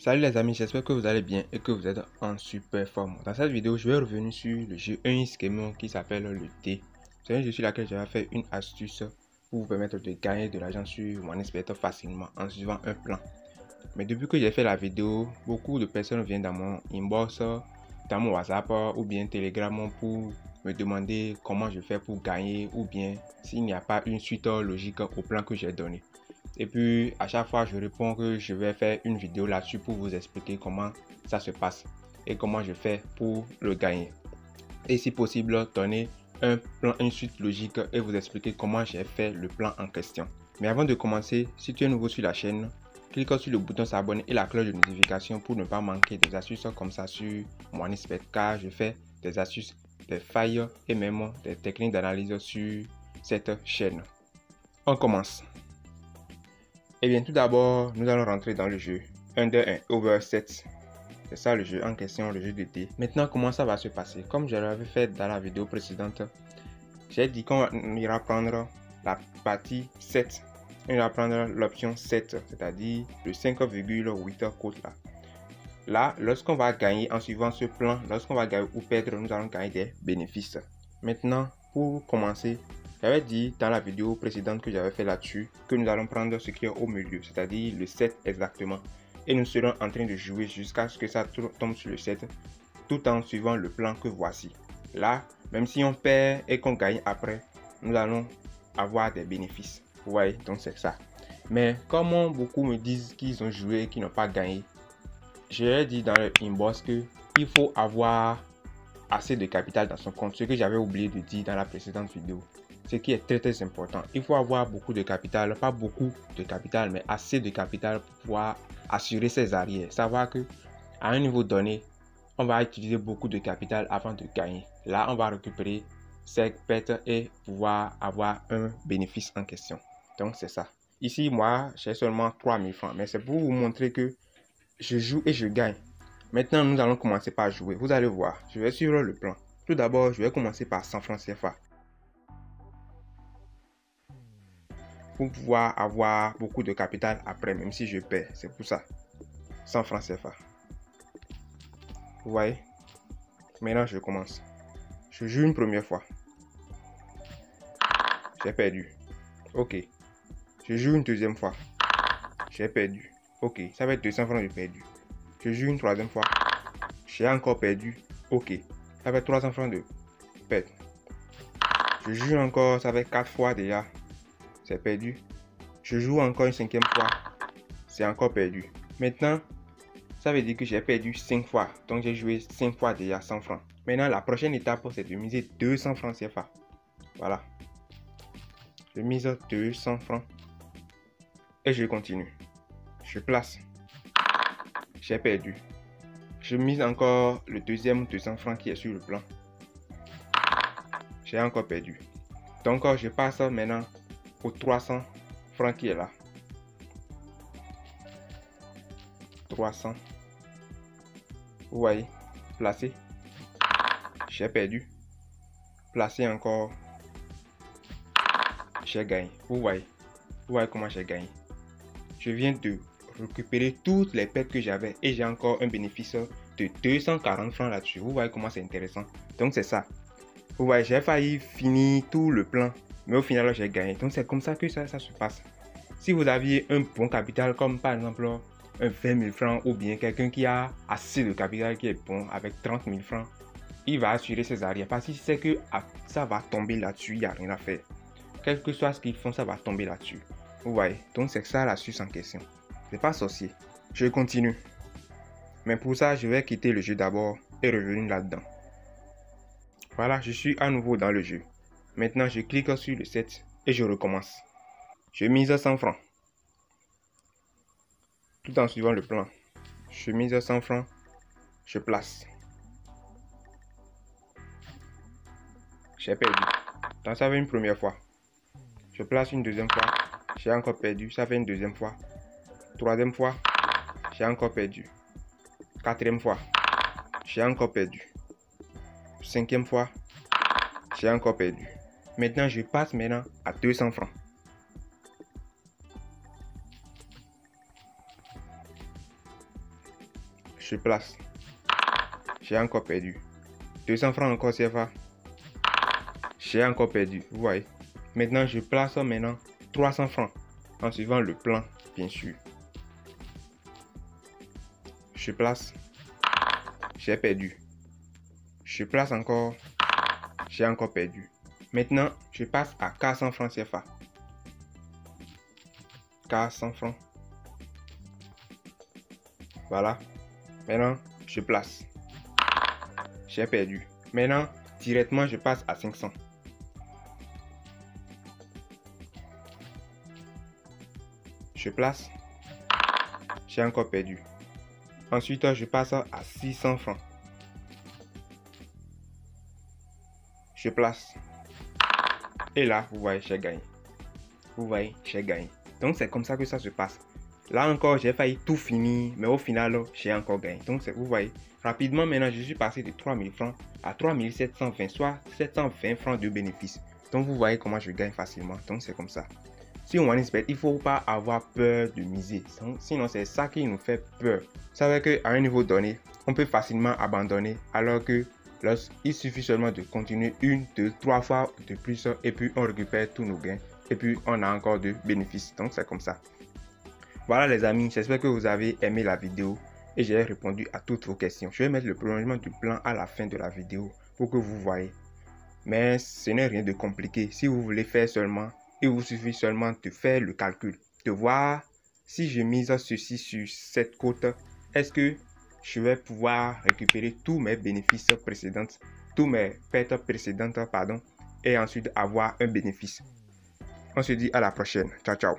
Salut les amis, j'espère que vous allez bien et que vous êtes en super forme. Dans cette vidéo, je vais revenir sur le jeu Unschema qui s'appelle le T. C'est un jeu sur lequel je vais faire une astuce pour vous permettre de gagner de l'argent sur OneXBet facilement en suivant un plan. Mais depuis que j'ai fait la vidéo, beaucoup de personnes viennent dans mon inbox, dans mon WhatsApp ou bien Telegram pour me demander comment je fais pour gagner ou bien s'il n'y a pas une suite logique au plan que j'ai donné. Et puis à chaque fois je réponds que je vais faire une vidéo là-dessus pour vous expliquer comment ça se passe et comment je fais pour le gagner. Et si possible, donner un plan, une suite logique et vous expliquer comment j'ai fait le plan en question. Mais avant de commencer, si tu es nouveau sur la chaîne, clique sur le bouton s'abonner et la cloche de notification pour ne pas manquer des astuces comme ça sur OneXBet, car je fais des astuces, des failles et même des techniques d'analyse sur cette chaîne. On commence. Et bien tout d'abord, nous allons rentrer dans le jeu. Under 1 over 7. C'est ça le jeu en question, le jeu de thé. Maintenant, comment ça va se passer? Comme je l'avais fait dans la vidéo précédente, j'ai dit qu'on ira prendre la partie 7. On ira prendre l'option 7, c'est-à-dire le 5,8 côte là. Là, lorsqu'on va gagner en suivant ce plan, lorsqu'on va gagner ou perdre, nous allons gagner des bénéfices. Maintenant, pour commencer, j'avais dit dans la vidéo précédente que j'avais fait là-dessus que nous allons prendre ce qui est au milieu, c'est-à-dire le 7 exactement. Et nous serons en train de jouer jusqu'à ce que ça tombe sur le 7, tout en suivant le plan que voici. Là, même si on perd et qu'on gagne après, nous allons avoir des bénéfices. Vous voyez, donc c'est ça. Mais comme beaucoup me disent qu'ils ont joué et qu'ils n'ont pas gagné, j'ai dit dans le inbox qu'il faut avoir assez de capital dans son compte, ce que j'avais oublié de dire dans la précédente vidéo. Ce qui est très important. Il faut avoir beaucoup de capital, pas beaucoup de capital, mais assez de capital pour pouvoir assurer ses arrières. Savoir que à un niveau donné, on va utiliser beaucoup de capital avant de gagner. Là, on va récupérer ses pertes et pouvoir avoir un bénéfice en question. Donc, c'est ça. Ici, moi, j'ai seulement 3000 francs, mais c'est pour vous montrer que je joue et je gagne. Maintenant, nous allons commencer par jouer. Vous allez voir, je vais suivre le plan. Tout d'abord, je vais commencer par 100 francs CFA. Pour pouvoir avoir beaucoup de capital après, même si je perds. C'est pour ça. 100 francs CFA. Vous voyez? Maintenant, je commence. Je joue une première fois. J'ai perdu. Ok. Je joue une deuxième fois. J'ai perdu. Ok. Ça va être 200 francs de perdu. Je joue une troisième fois. J'ai encore perdu. Ok. Ça va être 300 francs de perte. Je joue encore. Ça va être 4 fois déjà. C'est perdu. Je joue encore une cinquième fois. C'est encore perdu. Maintenant, ça veut dire que j'ai perdu 5 fois. Donc, j'ai joué 5 fois déjà 100 francs. Maintenant, la prochaine étape, c'est de miser 200 francs CFA. Voilà. Je mise 200 francs. Et je continue. Je place. J'ai perdu. Je mise encore le deuxième 200 francs qui est sur le plan. J'ai encore perdu. Donc, je passe maintenant au 300 francs qui est là. 300. Vous voyez, placé. J'ai perdu. Placé encore. J'ai gagné. Vous voyez comment j'ai gagné. Je viens de récupérer toutes les pertes que j'avais et j'ai encore un bénéfice de 240 francs là-dessus. Vous voyez comment c'est intéressant. Donc c'est ça. Vous voyez, j'ai failli finir tout le plan, mais au final j'ai gagné. Donc c'est comme ça que ça se passe. Si vous aviez un bon capital, comme par exemple un 20 000 francs ou bien quelqu'un qui a assez de capital qui est bon avec 30 000 francs, il va assurer ses arrières parce qu'il sait que ça va tomber là-dessus, il n'y a rien à faire. Quel que soit ce qu'ils font, ça va tomber là-dessus. Vous voyez, donc c'est ça l'astuce en question. C'est pas sorcier. Je continue. Mais pour ça, je vais quitter le jeu d'abord et revenir là-dedans. Voilà, je suis à nouveau dans le jeu. Maintenant, je clique sur le 7 et je recommence. Je mise 100 francs. Tout en suivant le plan. Je mise 100 francs. Je place. J'ai perdu. Donc ça fait une première fois. Je place une deuxième fois. J'ai encore perdu. Ça fait une deuxième fois. Troisième fois. J'ai encore perdu. Quatrième fois. J'ai encore perdu. Cinquième fois. J'ai encore perdu. Maintenant, je passe maintenant à 200 francs. Je place. J'ai encore perdu. 200 francs encore CFA. J'ai encore perdu. Vous voyez. Maintenant, je place 300 francs. En suivant le plan, bien sûr. Je place. J'ai perdu. Je place encore. J'ai encore perdu. Maintenant, je passe à 400 francs CFA. 400 francs. Voilà. Maintenant, je place. J'ai perdu. Maintenant, directement, je passe à 500. Je place. J'ai encore perdu. Ensuite, je passe à 600 francs. Je place. Et là, vous voyez, j'ai gagné. Vous voyez, j'ai gagné. Donc, c'est comme ça que ça se passe. Là encore, j'ai failli tout finir, mais au final, j'ai encore gagné. Donc, vous voyez, rapidement, maintenant, je suis passé de 3000 francs à 3720, soit 720 francs de bénéfice. Donc, vous voyez comment je gagne facilement. Donc, c'est comme ça. Si on espère, il ne faut pas avoir peur de miser. Sinon, c'est ça qui nous fait peur. Vous savez qu'à un niveau donné, on peut facilement abandonner, alors que il suffit seulement de continuer 1, 2, 3 fois de plus et puis on récupère tous nos gains et puis on a encore de bénéfices. Donc c'est comme ça. Voilà les amis, j'espère que vous avez aimé la vidéo et j'ai répondu à toutes vos questions. Je vais mettre le prolongement du plan à la fin de la vidéo pour que vous voyez. Mais ce n'est rien de compliqué. Si vous voulez faire seulement, il vous suffit seulement de faire le calcul, de voir si je mise ceci sur cette cote, est-ce que je vais pouvoir récupérer tous mes bénéfices précédents, tous mes pertes précédentes, et ensuite avoir un bénéfice. On se dit à la prochaine. Ciao, ciao.